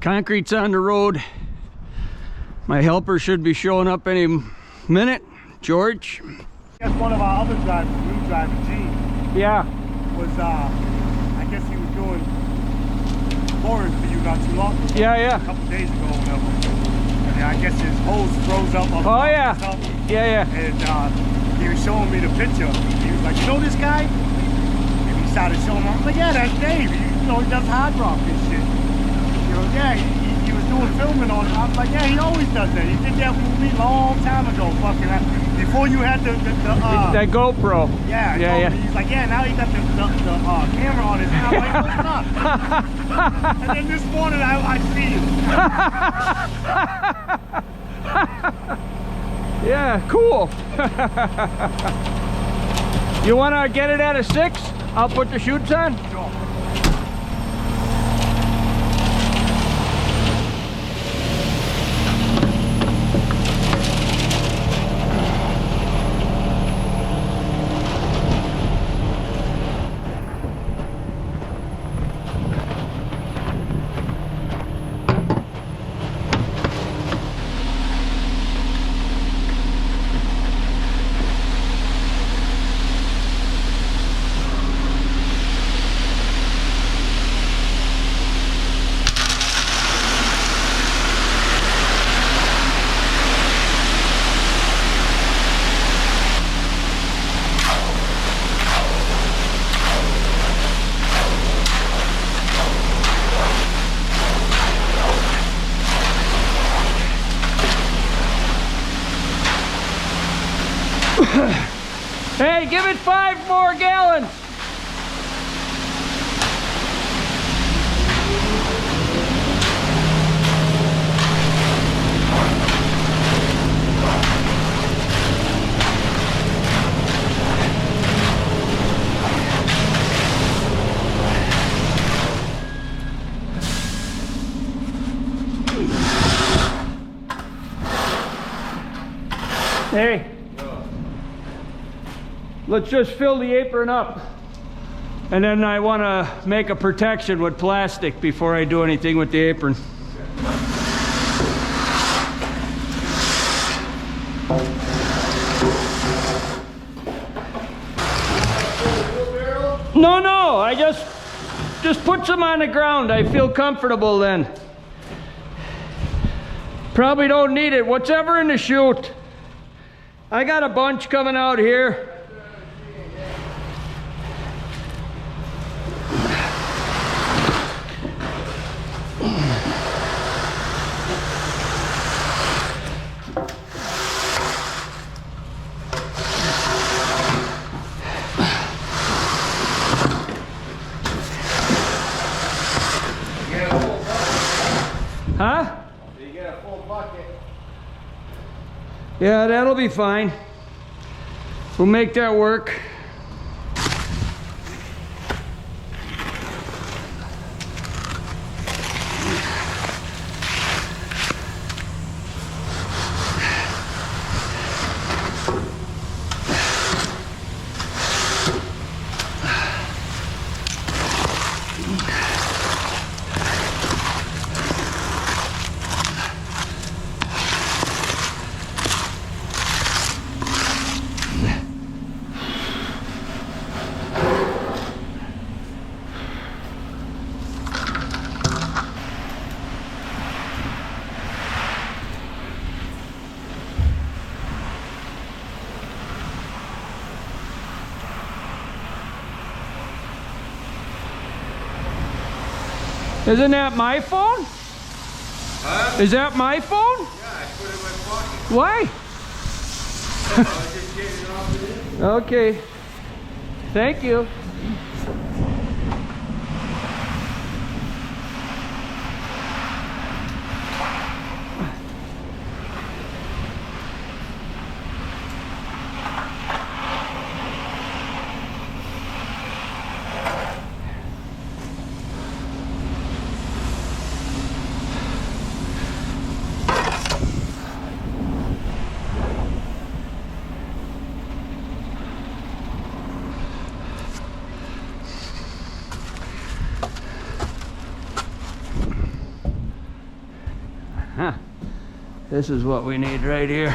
Concrete's on the road. My helper should be showing up any minute. George. That's one of our other drivers, new driver, Gene. Yeah. Was I guess he was doing pouring for you not too long ago. Yeah. A couple days ago or whatever. And I guess his hose froze up. Oh yeah. Yeah. And he was showing me the picture. He was like, you know this guy? And he started showing me. I was like, yeah, that's Dave. He does hard rock and shit. He goes, yeah, he was doing filming on it. I was like, yeah, he always does that. He did that with me a long time ago, fucking. Before you had that GoPro. Yeah. He's like, yeah, now he got the camera on his hand. I'm like, what's up? And then this morning I see him. Yeah, cool. You want to get it at a 6? I'll put the chutes on. Sure. Hey, give it 5 more gallons. Hey. Let's just fill the apron up. And then I want to make a protection with plastic before I do anything with the apron. No, I just put some on the ground. I feel comfortable then. Probably don't need it. Whatever in the chute. I got a bunch coming out here. Huh? You get a full bucket. Yeah, that'll be fine. We'll make that work. Isn't that my phone? Huh? Is that my phone? Yeah, I put it in my pocket. Why? I was just getting it off of there. Okay. Thank you. This is what we need right here.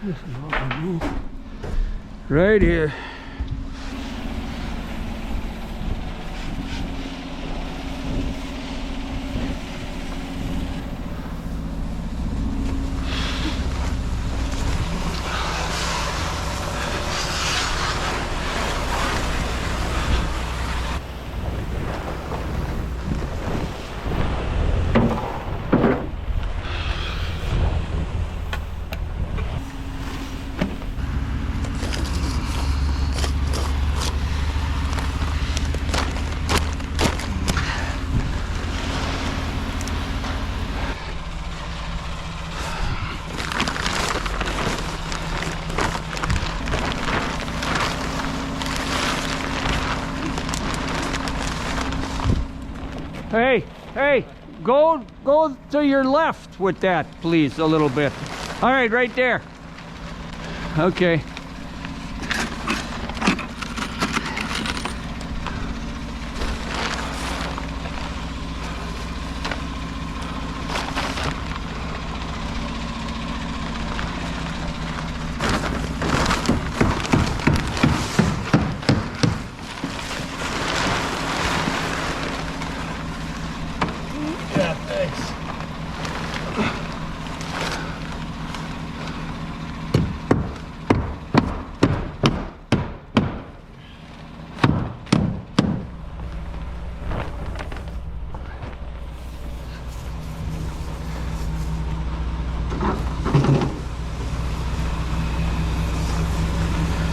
This is what we need. Right here. Hey, go to your left with that, please, a little bit. All right, right there. Okay. Yeah, thanks.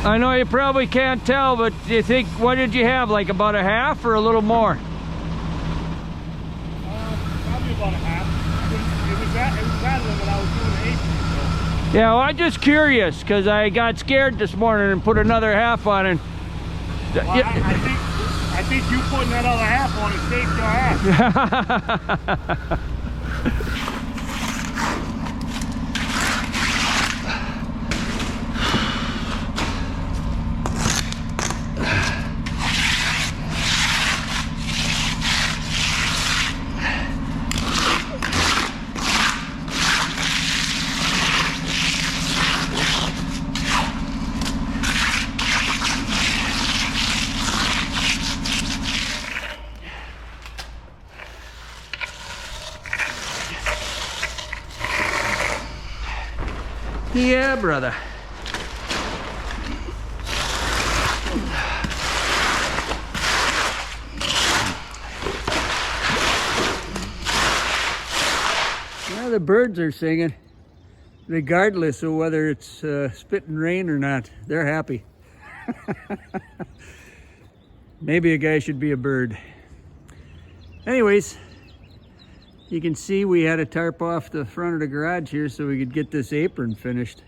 I know you probably can't tell, but do you think, what did you have, like about a half or a little more? Probably about a half. It was rattling when I was doing the apron. So. Yeah, well, I'm just curious because I got scared this morning and put another half on and Well, I think you putting that other half on it saved your ass. Yeah, brother. Well, the birds are singing, regardless of whether it's spitting rain or not. They're happy. Maybe a guy should be a bird. Anyways, you can see we had to tarp off the front of the garage here so we could get this apron finished.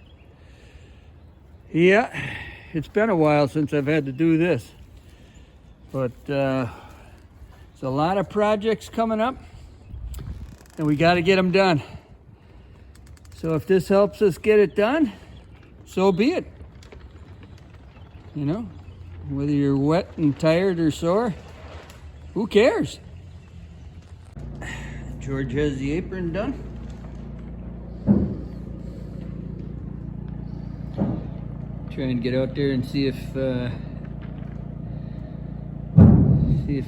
Yeah, it's been a while since I've had to do this, but there's a lot of projects coming up and we got to get them done. So if this helps us get it done, so be it. You know, whether you're wet and tired or sore, who cares? George has the apron done. Try and get out there and see if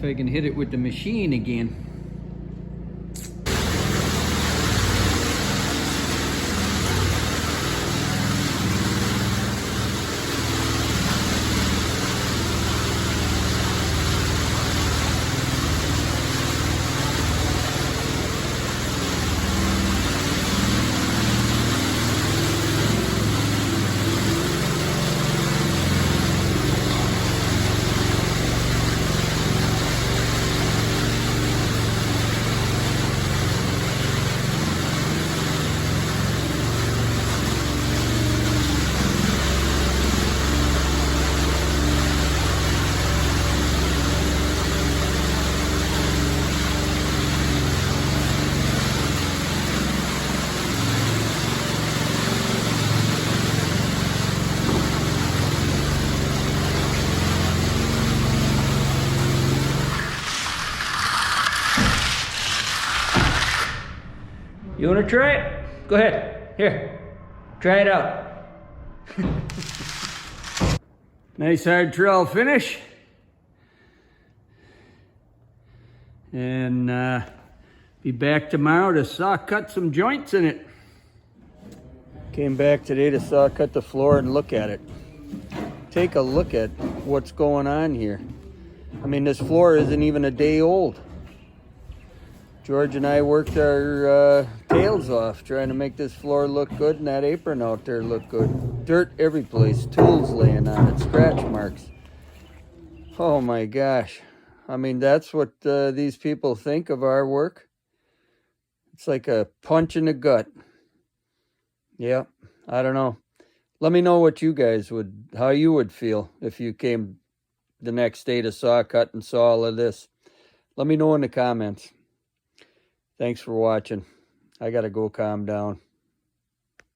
I can hit it with the machine again. You want to try it? Go ahead. Here. Try it out. Nice hard trowel finish. And be back tomorrow to saw cut some joints in it. Came back today to saw cut the floor and look at it. Take a look at what's going on here. I mean, this floor isn't even a day old. George and I worked our tails off trying to make this floor look good and that apron out there look good. Dirt every place, tools laying on it, scratch marks. Oh my gosh. I mean, that's what these people think of our work. It's like a punch in the gut. Yeah, I don't know. Let me know what you guys how you would feel if you came the next day to saw cut and saw all of this. Let me know in the comments. Thanks for watching. I gotta go calm down.